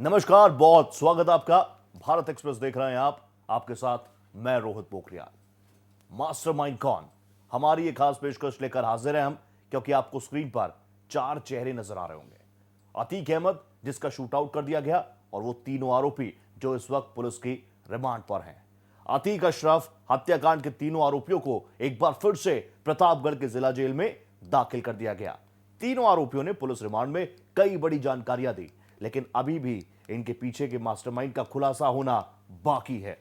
नमस्कार, बहुत स्वागत आपका। भारत एक्सप्रेस देख रहे हैं आप, आपके साथ मैं रोहित पोखरियाल। मास्टरमाइंड कौन, हमारी ये खास पेशकश लेकर हाजिर हैं हम, क्योंकि आपको स्क्रीन पर 4 चेहरे नजर आ रहे होंगे। अतीक अहमद, जिसका शूट आउट कर दिया गया, और वो तीनों आरोपी जो इस वक्त पुलिस की रिमांड पर हैं। अतीक, अशरफ हत्याकांड के तीनों आरोपियों को एक बार फिर से प्रतापगढ़ के जिला जेल में दाखिल कर दिया गया। तीनों आरोपियों ने पुलिस रिमांड में कई बड़ी जानकारियां दी, लेकिन अभी भी इनके पीछे के मास्टरमाइंड का खुलासा होना बाकी है।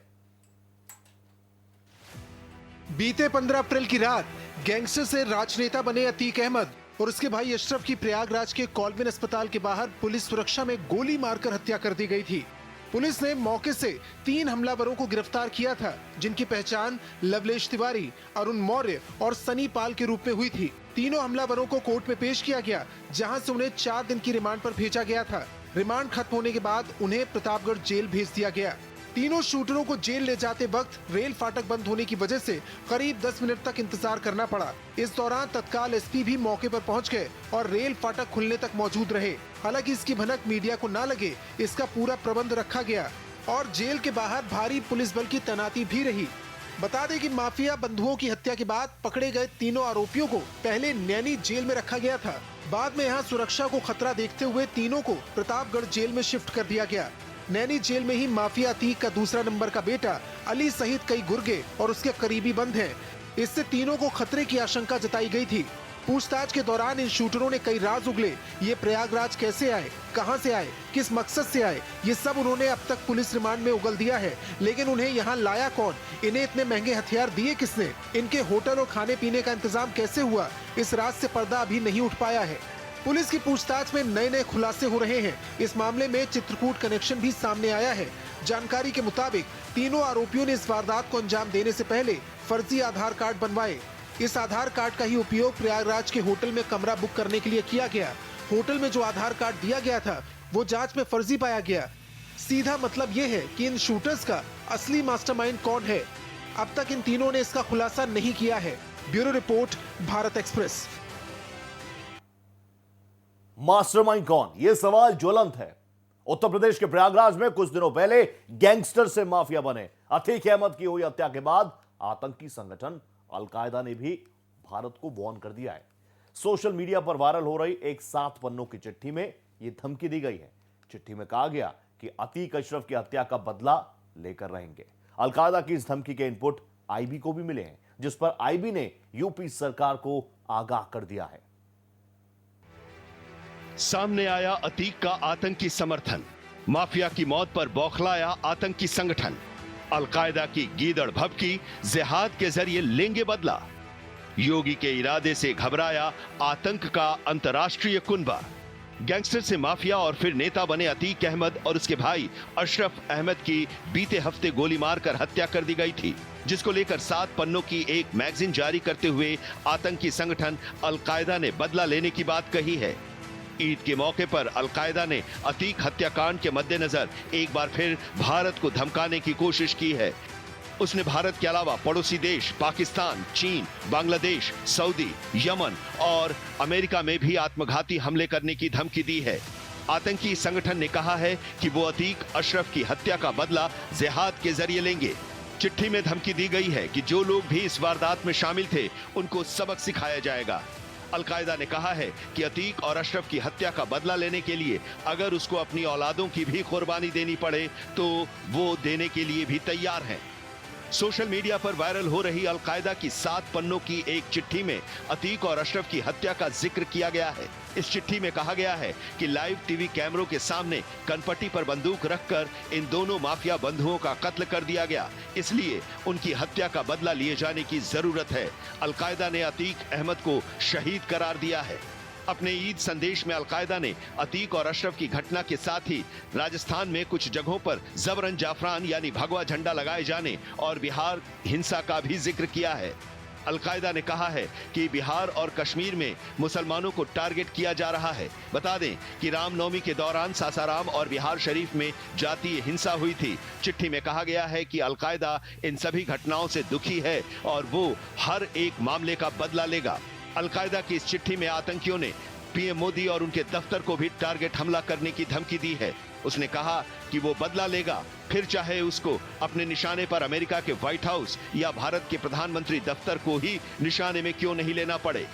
बीते 15 अप्रैल की रात गैंगस्टर से राजनेता बने अतीक अहमद और उसके भाई अशरफ की प्रयागराज के कॉलविन अस्पताल के बाहर पुलिस सुरक्षा में गोली मारकर हत्या कर दी गई थी। पुलिस ने मौके से 3 हमलावरों को गिरफ्तार किया था, जिनकी पहचान लवलेश तिवारी, अरुण मौर्य और सनी पाल के रूप में हुई थी। तीनों हमलावरों को कोर्ट में पेश किया गया, जहां से उन्हें 4 दिन की रिमांड पर भेजा गया था। रिमांड खत्म होने के बाद उन्हें प्रतापगढ़ जेल भेज दिया गया। तीनों शूटरों को जेल ले जाते वक्त रेल फाटक बंद होने की वजह से करीब 10 मिनट तक इंतजार करना पड़ा। इस दौरान तत्काल एसपी भी मौके पर पहुंच गए और रेल फाटक खुलने तक मौजूद रहे। हालांकि इसकी भनक मीडिया को न लगे, इसका पूरा प्रबंध रखा गया और जेल के बाहर भारी पुलिस बल की तैनाती भी रही। बता दें कि माफिया बंधुओं की हत्या के बाद पकड़े गए तीनों आरोपियों को पहले नैनी जेल में रखा गया था। बाद में यहां सुरक्षा को खतरा देखते हुए तीनों को प्रतापगढ़ जेल में शिफ्ट कर दिया गया। नैनी जेल में ही माफिया अतीक का दूसरा नंबर का बेटा अली सहित कई गुर्गे और उसके करीबी बंद हैं। इससे तीनों को खतरे की आशंका जताई गई थी। पूछताछ के दौरान इन शूटरों ने कई राज उगले। ये प्रयागराज कैसे आए, कहां से आए, किस मकसद से आए, ये सब उन्होंने अब तक पुलिस रिमांड में उगल दिया है। लेकिन उन्हें यहाँ लाया कौन, इन्हें इतने महंगे हथियार दिए किसने, इनके होटल और खाने पीने का इंतजाम कैसे हुआ, इस राज से पर्दा अभी नहीं उठ पाया है। पुलिस की पूछताछ में नए नए खुलासे हो रहे हैं। इस मामले में चित्रकूट कनेक्शन भी सामने आया है। जानकारी के मुताबिक तीनों आरोपियों ने इस वारदात को अंजाम देने से पहले फर्जी आधार कार्ड बनवाए। इस आधार कार्ड का ही उपयोग प्रयागराज के होटल में कमरा बुक करने के लिए किया गया। होटल में जो आधार कार्ड दिया गया था वो जांच में फर्जी पाया गया। सीधा मतलब ये है कि इन शूटर्स का असली मास्टरमाइंड कौन है। अब तक इन तीनों ने इसका खुलासा नहीं किया है। Bureau report, Bharat express. Mastermind कौन, यह सवाल ज्वलंत है। उत्तर प्रदेश के प्रयागराज में कुछ दिनों पहले गैंगस्टर से माफिया बने अतीक अहमद की हुई हत्या के बाद आतंकी संगठन अलकायदा ने भी भारत को वार्न कर दिया है। सोशल मीडिया पर वायरल हो रही एक 7 पन्नों की चिट्ठी में यह धमकी दी गई है। चिट्ठी में कहा गया कि अतीक अशरफ की हत्या का बदला लेकर रहेंगे। अलकायदा की इस धमकी के इनपुट आईबी को भी मिले हैं, जिस पर आईबी ने यूपी सरकार को आगाह कर दिया है। सामने आया अतीक का आतंकी समर्थन, माफिया की मौत पर बौखलाया आतंकी संगठन। अलकायदा की गीदड़ भभकी, जिहाद के जरिए लेंगे बदला। योगी के इरादे से घबराया आतंक का अंतर्राष्ट्रीय कुनबा। गैंगस्टर से माफिया और फिर नेता बने अतीक अहमद और उसके भाई अशरफ अहमद की बीते हफ्ते गोली मारकर हत्या कर दी गई थी, जिसको लेकर 7 पन्नों की एक मैगजीन जारी करते हुए आतंकी संगठन अलकायदा ने बदला लेने की बात कही है। ईद के मौके पर अलकायदा ने अतीक हत्याकांड के मद्देनजर एक बार फिर भारत को धमकाने की कोशिश की है। उसने भारत के अलावा पड़ोसी देश पाकिस्तान, चीन, बांग्लादेश, सऊदी, यमन और अमेरिका में भी आत्मघाती हमले करने की धमकी दी है। आतंकी संगठन ने कहा है कि वो अतीक अशरफ की हत्या का बदला जिहाद के जरिए लेंगे। चिट्ठी में धमकी दी गई है कि जो लोग भी इस वारदात में शामिल थे उनको सबक सिखाया जाएगा। अलकायदा ने कहा है कि अतीक और अशरफ की हत्या का बदला लेने के लिए अगर उसको अपनी औलादों की भी कुर्बानी देनी पड़े तो वो देने के लिए भी तैयार हैं। सोशल मीडिया पर वायरल हो रही अलकायदा की 7 पन्नों की एक चिट्ठी में अतीक और अशरफ की हत्या का जिक्र किया गया है। इस चिट्ठी में कहा गया है कि लाइव टीवी कैमरों के सामने कनपट्टी पर बंदूक रखकर इन दोनों माफिया बंधुओं का कत्ल कर दिया गया, इसलिए उनकी हत्या का बदला लिए जाने की जरूरत है। अलकायदा ने अतीक अहमद को शहीद करार दिया है। अपने ईद संदेश में अलकायदा ने अतीक और अशरफ की घटना के साथ ही राजस्थान में कुछ जगहों पर जबरन जाफरान यानी भगवा झंडा लगाए जाने और बिहार हिंसा का भी जिक्र किया है। अलकायदा ने कहा है कि बिहार और कश्मीर में मुसलमानों को टारगेट किया जा रहा है। बता दें कि रामनवमी के दौरान सासाराम और बिहार शरीफ में जातीय हिंसा हुई थी। चिट्ठी में कहा गया है कि अलकायदा इन सभी घटनाओं से दुखी है और वो हर एक मामले का बदला लेगा। अलकायदा की इस चिट्ठी में आतंकियों ने पीएम मोदी और उनके दफ्तर को भी टारगेट हमला करने की धमकी दी है। उसने कहा कि वो बदला लेगा, फिर चाहे उसको अपने निशाने पर अमेरिका के व्हाइट हाउस या भारत के प्रधानमंत्री दफ्तर को ही निशाने में क्यों नहीं लेना पड़े।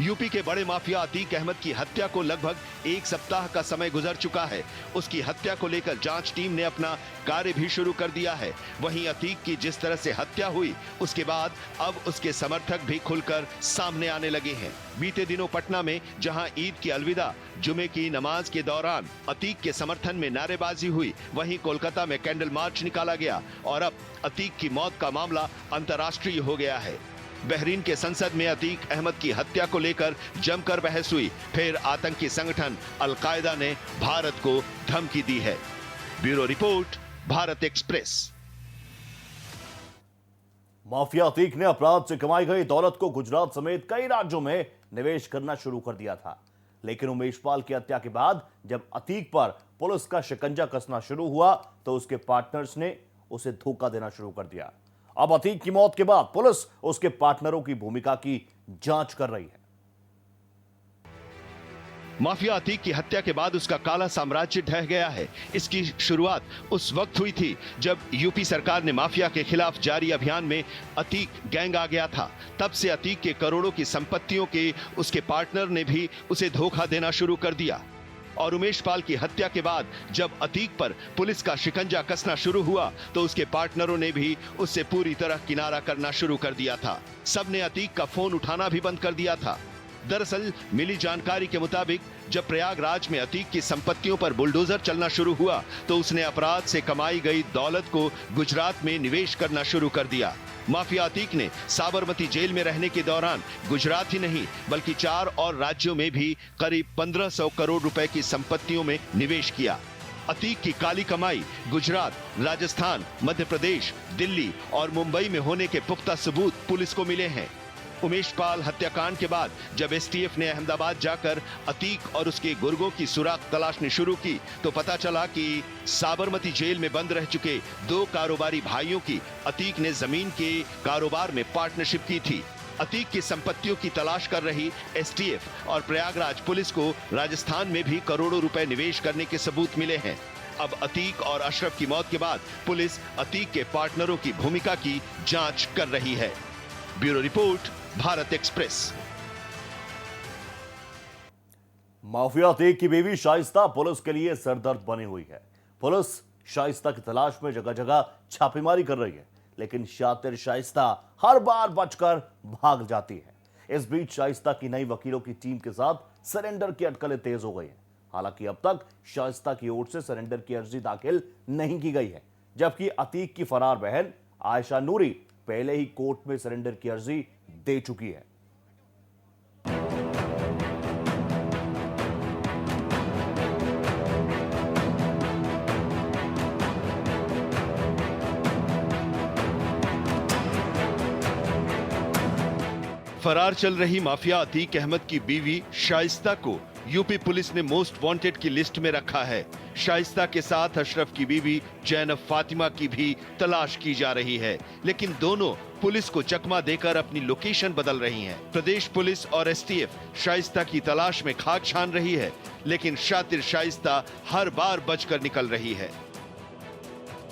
यूपी के बड़े माफिया अतीक अहमद की हत्या को लगभग 1 सप्ताह का समय गुजर चुका है। उसकी हत्या को लेकर जांच टीम ने अपना कार्य भी शुरू कर दिया है। वहीं अतीक की जिस तरह से हत्या हुई, उसके बाद अब उसके समर्थक भी खुलकर सामने आने लगे हैं। बीते दिनों पटना में जहां ईद की अलविदा जुमे की नमाज के दौरान अतीक के समर्थन में नारेबाजी हुई, वहीं कोलकाता में कैंडल मार्च निकाला गया और अब अतीक की मौत का मामला अंतर्राष्ट्रीय हो गया है। बहरीन के संसद में अतीक अहमद की हत्या को लेकर जमकर बहस हुई। फिर आतंकी संगठन अलकायदा ने भारत को धमकी दी है। Bureau report, Bharat express. Mafia Atiq ने अपराध से कमाई गई दौलत को गुजरात समेत कई राज्यों में निवेश करना शुरू कर दिया था, लेकिन उमेश पाल की हत्या के बाद जब अतीक पर पुलिस का शिकंजा कसना शुरू हुआ तो उसके पार्टनर्स ने उसे धोखा देना शुरू कर दिया। अब अतीक की मौत के बाद पुलिस उसके पार्टनरों की भूमिका की जांच कर रही है। माफिया अतीक की हत्या के बाद उसका काला साम्राज्य ढह गया है। इसकी शुरुआत उस वक्त हुई थी जब यूपी सरकार ने माफिया के खिलाफ जारी अभियान में अतीक गैंग आ गया था। तब से अतीक के करोड़ों की संपत्तियों के उसके पार्टनर ने भी उसे धोखा देना शुरू कर दिया। और उमेश पाल की हत्या के बाद जब अतीक पर पुलिस का शिकंजा कसना शुरू हुआ तो उसके पार्टनरों ने भी उससे पूरी तरह किनारा करना शुरू कर दिया था। सबने अतीक का फोन उठाना भी बंद कर दिया था। दरअसल मिली जानकारी के मुताबिक जब प्रयागराज में अतीक की संपत्तियों पर बुलडोजर चलना शुरू हुआ तो उसने अपराध से कमाई गई दौलत को गुजरात में निवेश करना शुरू कर दिया। माफिया अतीक ने साबरमती जेल में रहने के दौरान गुजरात ही नहीं बल्कि 4 और राज्यों में भी करीब 1500 करोड़ रुपए की संपत्तियों में निवेश किया। अतीक की काली कमाई गुजरात, राजस्थान, मध्य प्रदेश, दिल्ली और मुंबई में होने के पुख्ता सबूत पुलिस को मिले हैं। उमेश पाल हत्याकांड के बाद जब एसटीएफ ने अहमदाबाद जाकर अतीक और उसके गुर्गों की सुराग तलाशनी शुरू की तो पता चला कि साबरमती जेल में बंद रह चुके 2 कारोबारी भाइयों की अतीक ने जमीन के कारोबार में पार्टनरशिप की थी। अतीक की संपत्तियों की तलाश कर रही एसटीएफ और प्रयागराज पुलिस को राजस्थान में भी करोड़ों रुपए निवेश करने के सबूत मिले हैं। अब अतीक और अशरफ की मौत के बाद पुलिस अतीक के पार्टनरों की भूमिका की जांच कर रही है। Bureau report, Bharat express. Mafia Atiq की बीवी शाइस्ता पुलिस के लिए सरदर्द बनी हुई है। पुलिस शाइस्ता की तलाश में जगह जगह छापेमारी कर रही है, लेकिन शातिर शाइस्ता हर बार बचकर भाग जाती है। इस बीच शाइस्ता की नई वकीलों की टीम के साथ सरेंडर की अटकलें तेज हो गई हैं। हालांकि अब तक शाइस्ता की ओर से सरेंडर की अर्जी दाखिल नहीं की गई है, जबकि अतीक की फरार बहन आयशा नूरी पहले ही कोर्ट में सरेंडर की अर्जी दे चुकी है। फरार चल रही माफिया अतीक अहमद की बीवी शाइस्ता को यूपी पुलिस ने मोस्ट वांटेड की लिस्ट में रखा है। शाइस्ता के साथ अशरफ की बीवी जैनब फातिमा की भी तलाश की जा रही है, लेकिन दोनों पुलिस को चकमा देकर अपनी लोकेशन बदल रही हैं। प्रदेश पुलिस और एसटीएफ शाइस्ता की तलाश में खाक छान रही है, लेकिन शातिर शाइस्ता हर बार बचकर निकल रही है।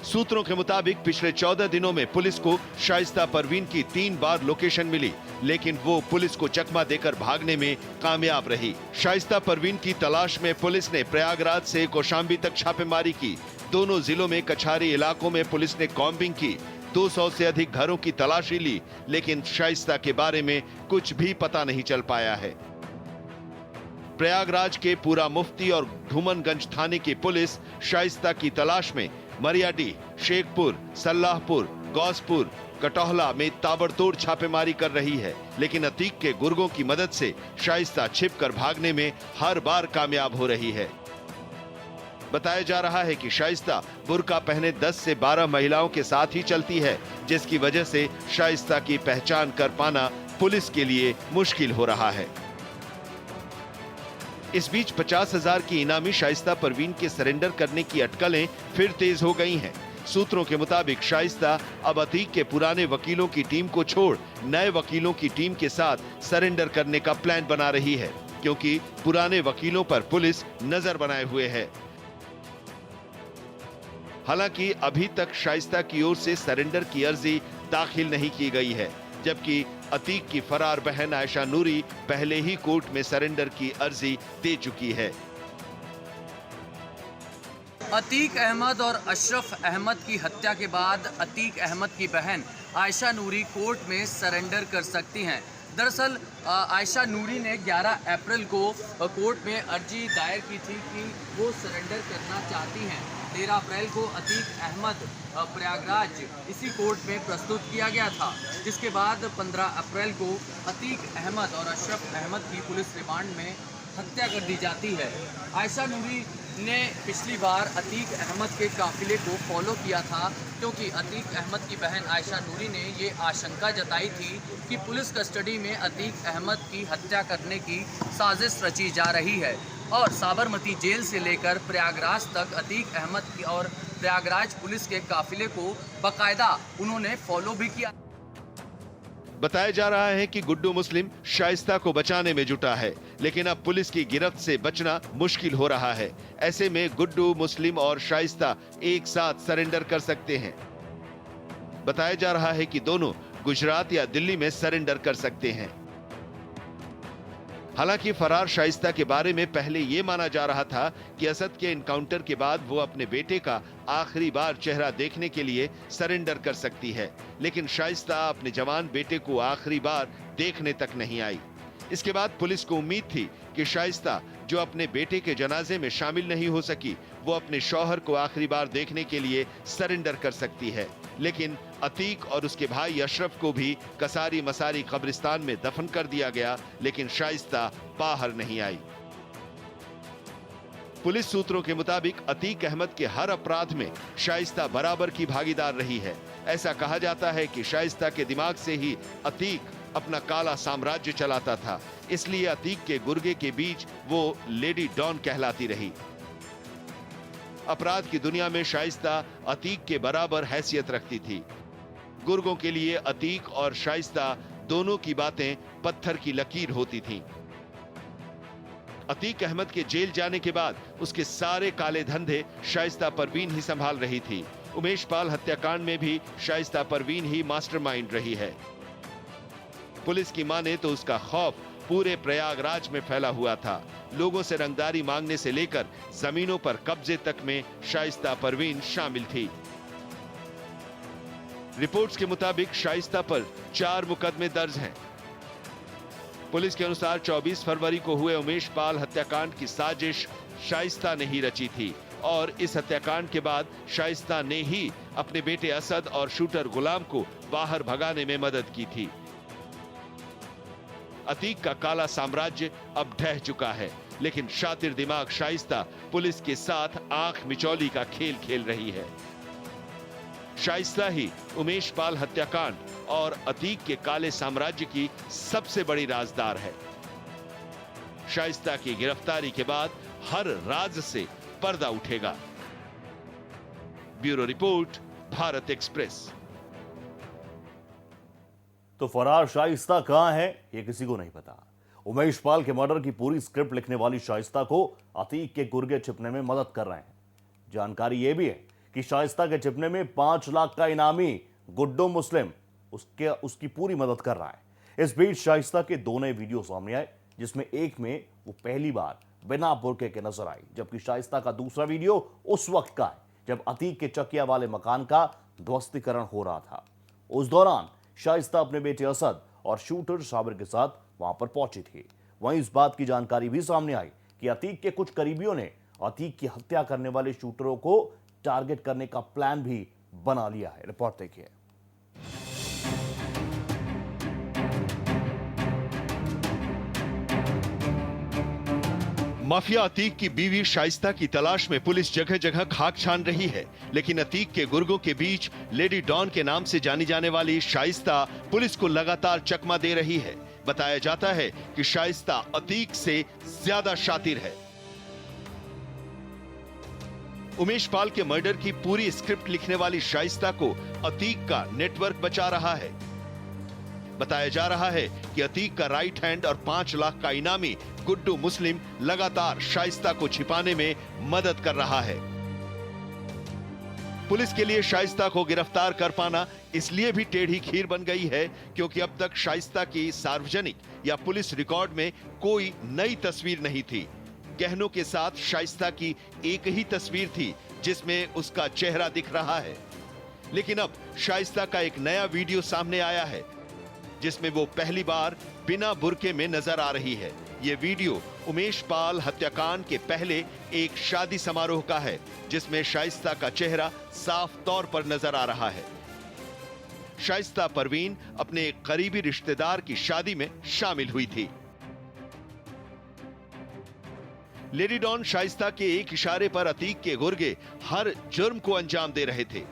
सूत्रों के मुताबिक पिछले 14 दिनों में पुलिस को शाइस्ता परवीन की 3 बार लोकेशन मिली, लेकिन वो पुलिस को चकमा देकर भागने में कामयाब रही। शाइस्ता परवीन की तलाश में पुलिस ने प्रयागराज से कौशाम्बी तक छापेमारी की। दोनों जिलों में कछारी इलाकों में पुलिस ने कॉम्बिंग की। 200 से अधिक घरों की तलाशी ली, लेकिन शाइस्ता के बारे में कुछ भी पता नहीं चल पाया है। प्रयागराज के पूरा मुफ्ती और धूमनगंज थाने की पुलिस शाइस्ता की तलाश में मरियाडी, शेखपुर, सल्लाहपुर, गौसपुर, कटौहला में ताबड़तोड़ छापेमारी कर रही है, लेकिन अतीक के गुर्गों की मदद से शाइस्ता छिपकर भागने में हर बार कामयाब हो रही है। बताया जा रहा है कि शाइस्ता बुर्का पहने 10 से 12 महिलाओं के साथ ही चलती है, जिसकी वजह से शाइस्ता की पहचान कर पाना पुलिस के लिए मुश्किल हो रहा है। इस बीच 50,000 की इनामी शाइस्ता परवीन के सरेंडर करने की अटकलें फिर तेज हो गई हैं। सूत्रों के मुताबिक शाइस्ता अब अतीक के पुराने वकीलों की टीम को छोड़ नए वकीलों की टीम के साथ सरेंडर करने का प्लान बना रही है, क्योंकि पुराने वकीलों पर पुलिस नजर बनाए हुए है। हालांकि अभी तक शाइस्ता की ओर से सरेंडर की अर्जी दाखिल नहीं की गई है, जबकि अतीक की फरार बहन आयशा नूरी पहले ही कोर्ट में सरेंडर की अर्जी दे चुकी है। अतीक अहमद और अशरफ अहमद की हत्या के बाद अतीक अहमद की बहन आयशा नूरी कोर्ट में सरेंडर कर सकती हैं। दरअसल आयशा नूरी ने 11 अप्रैल को कोर्ट में अर्जी दायर की थी कि वो सरेंडर करना चाहती हैं। 13 अप्रैल को अतीक अहमद प्रयागराज इसी कोर्ट में प्रस्तुत किया गया था, जिसके बाद 15 अप्रैल को अतीक अहमद और अशरफ अहमद की पुलिस रिमांड में हत्या कर दी जाती है। आयशा नूरी ने पिछली बार अतीक अहमद के काफिले को फॉलो किया था, क्योंकि अतीक अहमद की बहन आयशा नूरी ने ये आशंका जताई थी कि पुलिस कस्टडी में अतीक अहमद की हत्या करने की साजिश रची जा रही है और साबरमती जेल से लेकर प्रयागराज तक अतीक अहमद की और प्रयागराज पुलिस के काफिले को बाकायदा उन्होंने फॉलो भी किया। बताया जा रहा है कि गुड्डू मुस्लिम शाइस्ता को बचाने में जुटा है, लेकिन अब पुलिस की गिरफ्त से बचना मुश्किल हो रहा है। ऐसे में गुड्डू मुस्लिम और शाइस्ता एक साथ सरेंडर कर सकते हैं। बताया जा रहा है कि दोनों गुजरात या दिल्ली में सरेंडर कर सकते हैं। हालांकि फरार शाइस्ता के बारे में पहले यह माना जा रहा था कि असद के एनकाउंटर के बाद वो अपने बेटे का आखिरी बार चेहरा देखने के लिए सरेंडर कर सकती है, लेकिन शाइस्ता अपने जवान बेटे को आखिरी बार देखने तक नहीं आई। इसके बाद पुलिस को उम्मीद थी कि शाइस्ता, जो अपने बेटे के जनाजे में शामिल नहीं हो सकी, वो अपने शौहर को आखिरी बार देखने के लिए सरेंडर कर सकती है। लेकिन अतीक और उसके भाई अशरफ को भी कसारी मसारी कब्रिस्तान में दफन कर दिया गया, लेकिन शाइस्ता बाहर नहीं आई। पुलिस सूत्रों के मुताबिक अतीक अहमद के हर अपराध में शाइस्ता बराबर की भागीदार रही है। ऐसा कहा जाता है कि शाइस्ता के दिमाग से ही अतीक अपना काला साम्राज्य चलाता था, इसलिए अतीक के गुर्गे के बीच वो लेडी डॉन कहलाती रही। अपराध की दुनिया में शाइस्ता अतीक के बराबर हैसियत रखती थी। गुर्गों के लिए अतीक और शाइस्ता दोनों की बातें पत्थर की लकीर होती थीं। अतीक अहमद के जेल जाने के बाद उसके सारे काले धंधे शाइस्ता परवीन ही संभाल रही थी। उमेश पाल हत्याकांड में भी शाइस्ता परवीन ही मास्टरमाइंड रही है। पुलिस की माने तो उसका खौफ पूरे प्रयागराज में फैला हुआ था। लोगों से रंगदारी मांगने से लेकर जमीनों पर कब्जे तक में शाइस्ता परवीन शामिल थी। रिपोर्ट्स के मुताबिक शाइस्ता पर 4 मुकदमे दर्ज हैं। पुलिस के अनुसार 24 फरवरी को हुए उमेश पाल हत्याकांड की साजिश शाइस्ता ने ही रची थी और इस हत्याकांड के बाद शाइस्ता ने ही अपने बेटे असद और शूटर गुलाम को बाहर भगाने में मदद की थी। अतीक का काला साम्राज्य अब ढह चुका है, लेकिन शातिर दिमाग शाइस्ता पुलिस के साथ आंख मिचौली का खेल खेल रही है। शाइस्ता ही उमेश पाल हत्याकांड और अतीक के काले साम्राज्य की सबसे बड़ी राजदार है। शाइस्ता की गिरफ्तारी के बाद हर राज से पर्दा उठेगा। Bureau report, Bharat express. तो फरार शाइस्ता कहां है, यह किसी को नहीं पता। उमेश पाल के मर्डर की पूरी स्क्रिप्ट लिखने वाली शाइस्ता को अतीक के गुर्गे छिपने में मदद कर रहे हैं। जानकारी यह भी है कि शाइस्ता के छिपने में 5 लाख का इनामी गुड्डू मुस्लिम उसकी पूरी मदद कर रहा है। इस बीच शाइस्ता के 2 नए वीडियो सामने आए, जिसमें एक में वो पहली बार बिना बुर्के के नजर आई, जबकि शाइस्ता का दूसरा वीडियो उस वक्त का है जब अतीक के चकिया वाले मकान का ध्वस्तीकरण हो रहा था। उस दौरान शाइस्ता अपने बेटे असद और शूटर साबिर के साथ वहां पर पहुंची थी। वहीं इस बात की जानकारी भी सामने आई कि अतीक के कुछ करीबियों ने अतीक की हत्या करने वाले शूटरों को टारगेट करने का प्लान भी बना लिया है। रिपोर्ट देखिए। माफिया अतीक की बीवी शाइस्ता की तलाश में पुलिस जगह जगह खाक छान रही है, लेकिन अतीक के गुर्गों के बीच लेडी डॉन के नाम से जानी जाने वाली शाइस्ता पुलिस को लगातार चकमा दे रही है। बताया जाता है कि शाइस्ता अतीक से ज्यादा शातिर है। उमेश पाल के मर्डर की पूरी स्क्रिप्ट लिखने वाली शाइस्ता को अतीक का नेटवर्क बचा रहा है। बताया जा रहा है कि अतीक का राइट हैंड और 5 लाख का इनामी गुड्डू मुस्लिम लगातार शाइस्ता को छिपाने में मदद कर रहा है। पुलिस के लिए शाइस्ता को गिरफ्तार कर पाना इसलिए भी टेढ़ी खीर बन गई है क्योंकि अब तक शाइस्ता की सार्वजनिक या पुलिस रिकॉर्ड में कोई नई तस्वीर नहीं थी। गहनों के साथ शाइस्ता की एक ही तस्वीर थी जिसमें उसका चेहरा दिख रहा है। लेकिन अब शाइस्ता का एक नया वीडियो सामने आया है जिसमें वो पहली बार बिना बुर्के में नजर आ रही है। ये वीडियो उमेश पाल हत्याकांड के पहले एक शादी समारोह का है जिसमें शाइस्ता का चेहरा साफ तौर पर नजर आ रहा है। शाइस्ता परवीन अपने एक करीबी रिश्तेदार की शादी में शामिल हुई थी। लेडी डॉन शाइस्ता के एक इशारे पर अतीक के गुर्गे हर जुर्म को अंजाम दे रहे थे।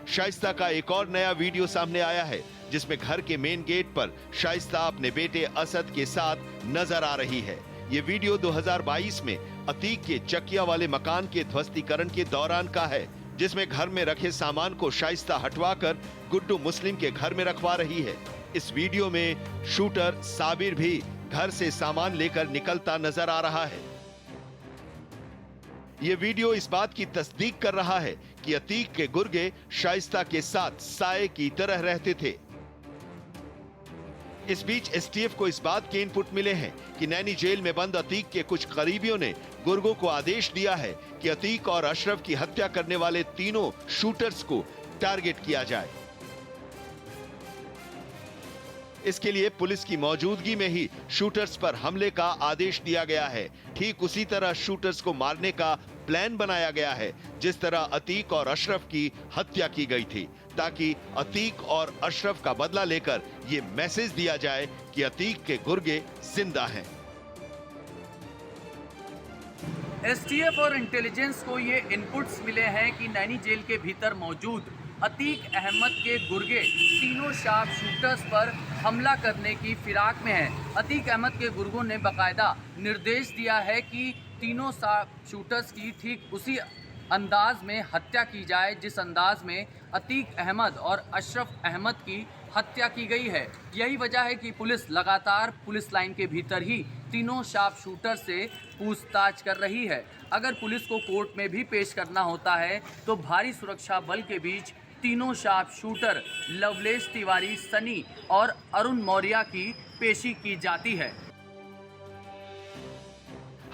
शाइस्ता का एक और नया वीडियो सामने आया है जिसमें घर के मेन गेट पर शाइस्ता अपने बेटे असद के साथ नजर आ रही है। ये वीडियो 2022 में अतीक के चकिया वाले मकान के ध्वस्तीकरण के दौरान का है जिसमें घर में रखे सामान को शाइस्ता हटवाकर गुड्डू मुस्लिम के घर में रखवा रही है। इस वीडियो में शूटर साबिर भी घर से सामान लेकर निकलता नजर आ रहा है। ये वीडियो इस बात की तस्दीक कर रहा है कि अतीक के गुर्गे शाइस्ता के साथ साए की तरह रहते थे। इस बीच एसटीएफ को इस बात के इनपुट मिले हैं कि नैनी जेल में बंद अतीक के कुछ करीबियों ने गुर्गों को आदेश दिया है कि अतीक और अशरफ की हत्या करने वाले तीनों शूटर्स को टारगेट किया जाए। इसके लिए पुलिस की मौजूदगी में ही शूटर्स पर हमले का आदेश दिया गया है। ठीक उसी तरह शूटर्स को मारने का प्लान बनाया गया है जिस तरह अतीक और अशरफ की हत्या की गई थी, ताकि अतीक और अशरफ का बदला लेकर ये मैसेज दिया जाए कि अतीक के गुर्गे जिंदा हैं। एसटीएफ और इंटेलिजेंस को ये इनपुट्स मिले हैं कि नैनी जेल के भीतर मौजूद अतीक अहमद के गुर्गे तीनों शार्प शूटर्स पर हमला करने की फिराक में हैं। अतीक अहमद के गुर्गों ने बाकायदा निर्देश दिया है कि तीनों शार्प शूटर्स की ठीक उसी अंदाज में हत्या की जाए जिस अंदाज में अतीक अहमद और अशरफ अहमद की हत्या की गई है। यही वजह है कि पुलिस लगातार पुलिस लाइन के भीतर ही तीनों शार्प शूटर से पूछताछ कर रही है। अगर पुलिस को कोर्ट में भी पेश करना होता है तो भारी सुरक्षा बल के बीच तीनों शार्प शूटर लवलेश तिवारी, सनी और अरुण मौर्य की पेशी की जाती है।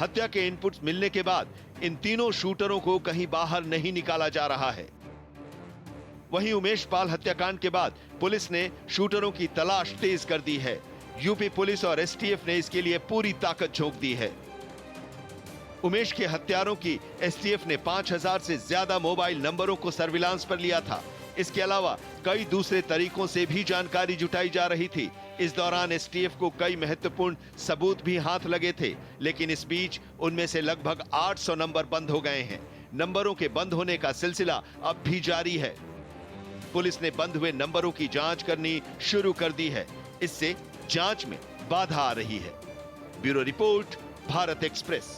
हत्या के इनपुट्स मिलने के बाद इन तीनों शूटरों को कहीं बाहर नहीं निकाला जा रहा है। वहीं उमेश पाल हत्याकांड के बाद पुलिस ने शूटरों की तलाश तेज कर दी है। यूपी पुलिस और एसटीएफ ने इसके लिए पूरी ताकत झोंक दी है। उमेश के हत्यारों की एसटीएफ ने 5000 से ज्यादा मोबाइल नंबरों को सर्विलांस पर लिया था। इसके अलावा कई दूसरे तरीकों से भी जानकारी जुटाई जा रही थी। इस दौरान एसटीएफ को कई महत्वपूर्ण सबूत भी हाथ लगे थे, लेकिन इस बीच उनमें से लगभग 800 नंबर बंद हो गए हैं। नंबरों के बंद होने का सिलसिला अब भी जारी है। पुलिस ने बंद हुए नंबरों की जांच करनी शुरू कर दी है। इससे जांच में बाधा आ रही है। Bureau report, Bharat express.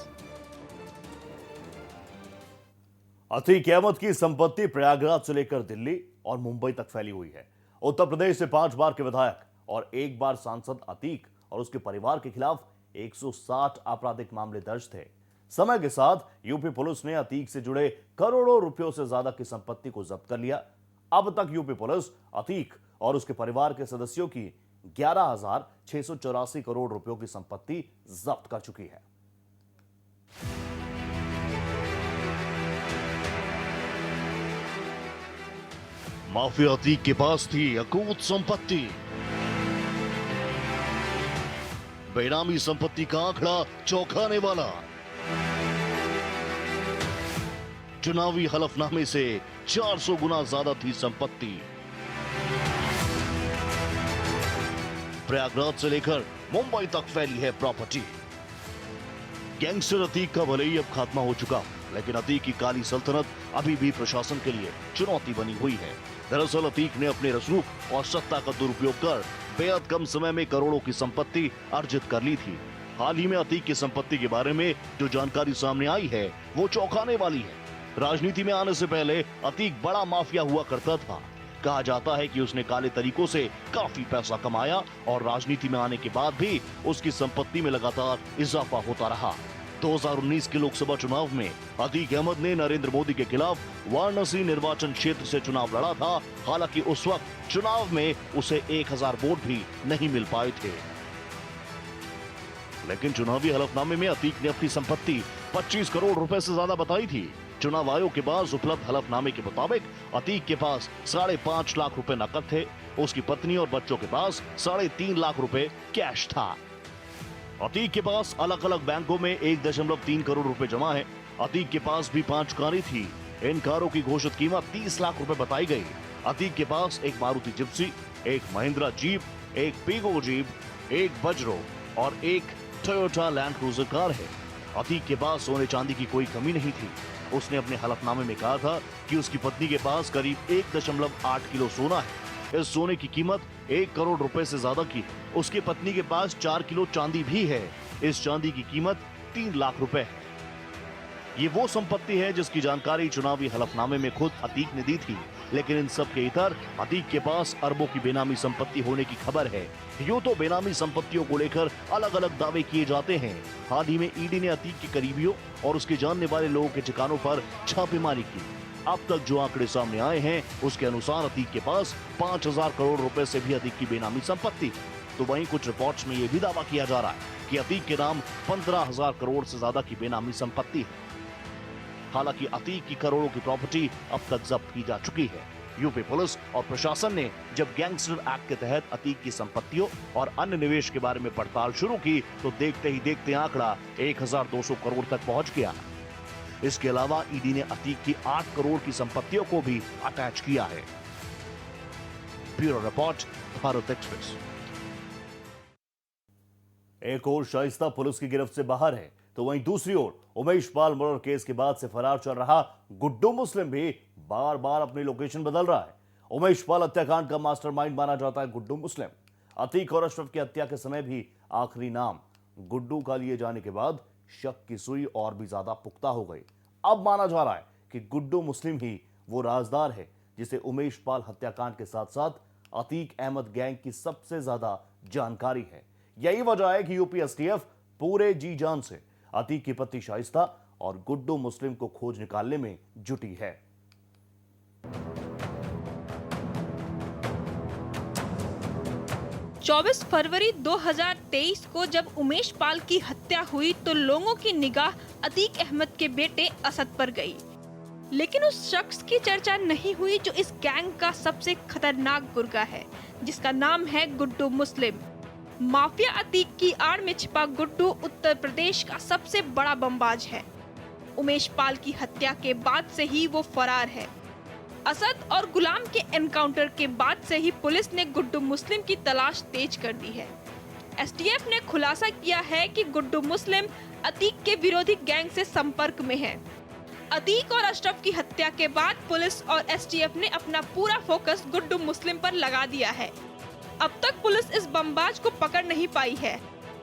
Atiq Ahmed की संपत्ति प्रयागराज से लेकर दिल्ली और मुंबई तक फैली हुई है। उत्तर प्रदेश से 5 बार के विधायक और 1 बार सांसद अतीक और उसके परिवार के खिलाफ 160 आपराधिक मामले दर्ज थे। समय के साथ यूपी पुलिस ने अतीक से जुड़े करोड़ों रुपयों से ज्यादा की संपत्ति को जब्त कर लिया। अब तक यूपी पुलिस अतीक और उसके परिवार के सदस्यों की 11,684 करोड़ रुपयों की संपत्ति जब्त कर चुकी है। माफिया अतीक के पास थी अकूत संपत्ति। बेनामी संपत्ति का आंकड़ा चौंकाने वाला। चुनावी हलफनामे से 400 गुना ज्यादा थी संपत्ति। प्रयागराज से लेकर मुंबई तक फैली है प्रॉपर्टी। गैंगस्टर अतीक का भले ही अब खात्मा हो चुका, लेकिन अतीक की काली सल्तनत अभी भी प्रशासन के लिए चुनौती बनी हुई है। दरअसल अतीक ने अपने रसूख और सत्ता का दुरुपयोग कर बेहद कम समय में करोड़ों की संपत्ति अर्जित कर ली थी। हाल ही में अतीक की संपत्ति के बारे में जो जानकारी सामने आई है वो चौंकाने वाली है। राजनीति में आने से पहले अतीक बड़ा माफिया हुआ करता था। कहा जाता है कि उसने काले तरीकों से काफी पैसा कमाया और राजनीति में आने के बाद भी उसकी संपत्ति में लगातार इजाफा होता रहा। 2019 के लोकसभा चुनाव में अतीक अहमद ने नरेंद्र मोदी के खिलाफ वाराणसी निर्वाचन क्षेत्र से चुनाव लड़ा था। हालांकि उस वक्त चुनाव में उसे 1000 वोट भी नहीं मिल पाए थे। लेकिन चुनावी हलफनामे में अतीक ने अपनी संपत्ति 25 करोड़ रुपए से ज्यादा बताई थी। चुनाव आयोग के पास उपलब्ध हलफनामे के मुताबिक अतीक के पास 5.5 लाख रुपए नकद थे। उसकी पत्नी और बच्चों के पास 3.5 लाख रुपए कैश था। अतीक के पास अलग अलग बैंकों में 1.3 करोड़ रुपए जमा है। अतीक के पास भी 5 कारें थी। इन कारों की घोषित कीमत 30 लाख रुपए बताई गई। अतीक के पास एक मारुति जिप्सी, एक महिंद्रा जीप, एक पीगो जीप, एक बजरो और एक टोयोटा लैंड क्रूजर कार है। अतीक के पास सोने चांदी की कोई कमी नहीं थी। उसने अपने हलफनामे में कहा था कि उसकी पत्नी के पास करीब 1.8 किलो सोना है। इस सोने की कीमत 1 करोड़ रुपए से ज्यादा की है। उसकी पत्नी के पास 4 किलो चांदी भी है। इस चांदी की कीमत 3 लाख रुपए है। ये वो संपत्ति है जिसकी जानकारी चुनावी हलफनामे में खुद अतीक ने दी थी। लेकिन इन सब के इतर अतीक के पास अरबों की बेनामी संपत्ति होने की खबर है। यूं तो बेनामी संपत्तियों को लेकर अलग अलग दावे किए जाते हैं। हाल ही में ईडी ने अतीक के करीबियों और उसके जानने वाले लोगों के ठिकानों पर छापेमारी की। अब तक जो आंकड़े सामने आए हैं उसके अनुसार अतीक के पास 5000 करोड़ रुपए से भी अधिक की बेनामी संपत्ति है। तो वहीं कुछ रिपोर्ट्स में यह भी दावा किया जा रहा है कि अतीक के नाम 15,000 करोड़ से ज्यादा की बेनामी संपत्ति है। हालांकि अतीक की करोड़ों की प्रॉपर्टी अब तक जब्त की जा चुकी है। यूपी पुलिस और प्रशासन ने जब गैंगस्टर एक्ट के तहत अतीक की संपत्तियों और अन्य निवेश के बारे में पड़ताल शुरू की तो देखते ही देखते आंकड़ा 1200 करोड़ तक पहुंच गया। इसके अलावा ईडी ने अतीक की 8 करोड़ की संपत्तियों को भी अटैच किया है। Bureau report, Bharat express. एक और शाइस्ता पुलिस की गिरफ्त से बाहर है तो वहीं दूसरी ओर उमेश पाल मर्डर केस के बाद से फरार चल रहा गुड्डू मुस्लिम भी बार बार अपनी लोकेशन बदल रहा है। उमेश पाल हत्याकांड का मास्टरमाइंड माना जाता है गुड्डू मुस्लिम। अतीक और अशरफ की हत्या के समय भी आखिरी नाम गुड्डू का लिए जाने के बाद शक की सुई और भी ज्यादा पुख्ता हो गई। अब माना जा रहा है कि गुड्डू मुस्लिम ही वो राजदार है जिसे उमेश पाल हत्याकांड के साथ साथ अतीक अहमद गैंग की सबसे ज्यादा जानकारी है। यही वजह है कि यूपी एसटीएफ पूरे जी जान से अतीक की पत्नी शाइस्ता और गुड्डू मुस्लिम को खोज निकालने में जुटी है। चौबीस फरवरी 2023 को जब उमेश पाल की हत्या हुई तो लोगों की निगाह अतीक अहमद के बेटे असद पर गई। लेकिन उस शख्स की चर्चा नहीं हुई जो इस गैंग का सबसे खतरनाक गुर्गा है, जिसका नाम है गुड्डू मुस्लिम। माफिया अतीक की आड़ में छिपा गुड्डू उत्तर प्रदेश का सबसे बड़ा बमबाज है। उमेश पाल की हत्या के बाद से ही वो फरार है। असद और गुलाम के एनकाउंटर के बाद से ही पुलिस ने गुड्डू मुस्लिम की तलाश तेज कर दी है। एसटीएफ ने खुलासा किया है कि गुड्डू मुस्लिम अतीक के विरोधी गैंग से संपर्क में है। अतीक और अशरफ की हत्या के बाद पुलिस और एसटीएफ ने अपना पूरा फोकस गुड्डू मुस्लिम पर लगा दिया है। अब तक पुलिस इस बमबाज को पकड़ नहीं पाई है।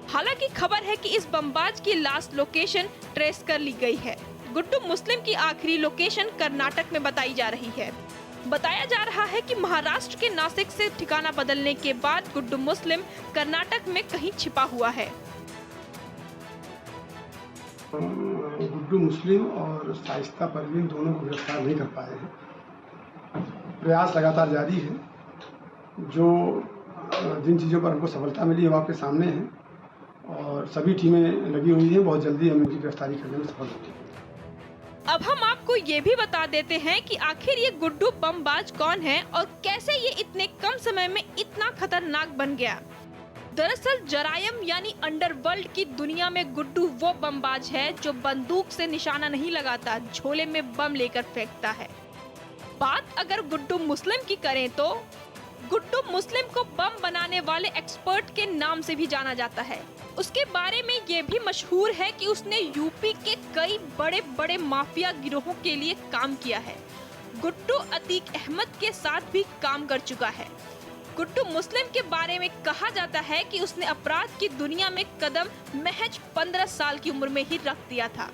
हालांकि खबर है कि इस बमबाज की लास्ट लोकेशन ट्रेस कर ली गई है। गुड्डू मुस्लिम की आखिरी लोकेशन कर्नाटक में बताई जा रही है। बताया जा रहा है कि महाराष्ट्र के नासिक से ठिकाना बदलने के बाद गुड्डू मुस्लिम कर्नाटक में कहीं छिपा हुआ है। गुड्डू मुस्लिम और शाइस्ता परवीन दोनों को गिरफ्तार नहीं कर पाए हैं। प्रयास लगातार जारी है। जिन चीज़ों पर हमको सफलता मिली है वो आपके सामने है और सभी टीमें लगी हुई हैं। बहुत जल्दी हम इनकी गिरफ्तारी करने में सफल होंगे। अब हम आपको ये भी बता देते हैं कि आखिर ये गुड्डू बमबाज कौन है और कैसे ये इतने कम समय में इतना खतरनाक बन गया। दरअसल जरायम यानी अंडरवर्ल्ड की दुनिया में गुड्डू वो बमबाज है जो बंदूक से निशाना नहीं लगाता, झोले में बम लेकर फेंकता है। बात अगर गुड्डू मुस्लिम की करें तो गुड्डू मुस्लिम को बम बनाने वाले एक्सपर्ट के नाम से भी जाना जाता है। उसके बारे में ये भी मशहूर है कि उसने यूपी के कई बड़े बड़े माफिया गिरोहों के लिए काम किया है। गुड्डू अतीक अहमद के साथ भी काम कर चुका है। गुड्डू मुस्लिम के बारे में कहा जाता है कि उसने अपराध की दुनिया में कदम महज 15 साल की उम्र में ही रख दिया था।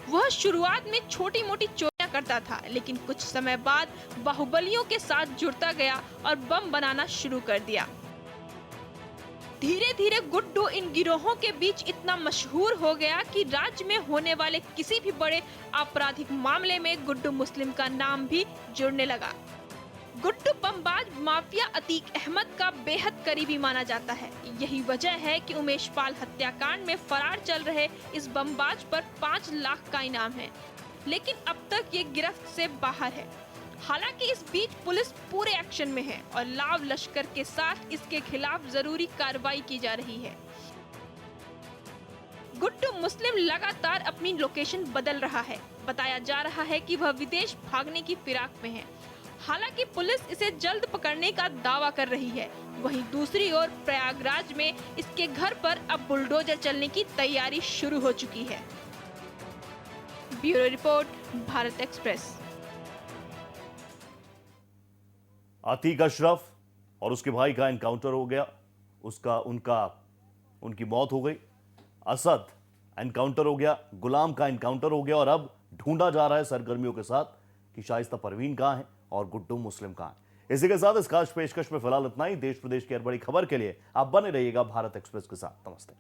वह शुरुआत में छोटी मोटी चोरियां करता था, लेकिन कुछ समय बाद बाहुबलियों के साथ जुड़ता गया और बम बनाना शुरू कर दिया। धीरे धीरे गुड्डू इन गिरोहों के बीच इतना मशहूर हो गया कि राज्य में होने वाले किसी भी बड़े आपराधिक मामले में गुड्डू मुस्लिम का नाम भी जुड़ने लगा। गुड्डू बमबाज माफिया अतीक अहमद का बेहद करीबी माना जाता है। यही वजह है कि उमेश पाल हत्याकांड में फरार चल रहे इस बमबाज पर 5 लाख का इनाम है, लेकिन अब तक ये गिरफ्त से बाहर है। हालांकि इस बीच पुलिस पूरे एक्शन में है और लाव लश्कर के साथ इसके खिलाफ जरूरी कार्रवाई की जा रही है। गुड्डू मुस्लिम लगातार अपनी लोकेशन बदल रहा है। बताया जा रहा है कि वह विदेश भागने की फिराक में है। हालांकि पुलिस इसे जल्द पकड़ने का दावा कर रही है। वहीं दूसरी ओर प्रयागराज में इसके घर पर अब बुलडोजर चलने की तैयारी शुरू हो चुकी है। Bureau report, Bharat express. Atiq Ashraf और उसके भाई का एनकाउंटर हो गया, उनकी मौत हो गई। असद एनकाउंटर हो गया, गुलाम का एनकाउंटर हो गया और अब ढूंढा जा रहा है सरगर्मियों के साथ कि शाइस्ता परवीन कहां है और गुड्डू मुस्लिम कहां है। इसी के साथ इस खास पेशकश में फिलहाल इतना ही। देश प्रदेश की हर बड़ी खबर के लिए आप बने रहिएगा भारत एक्सप्रेस के साथ। नमस्ते।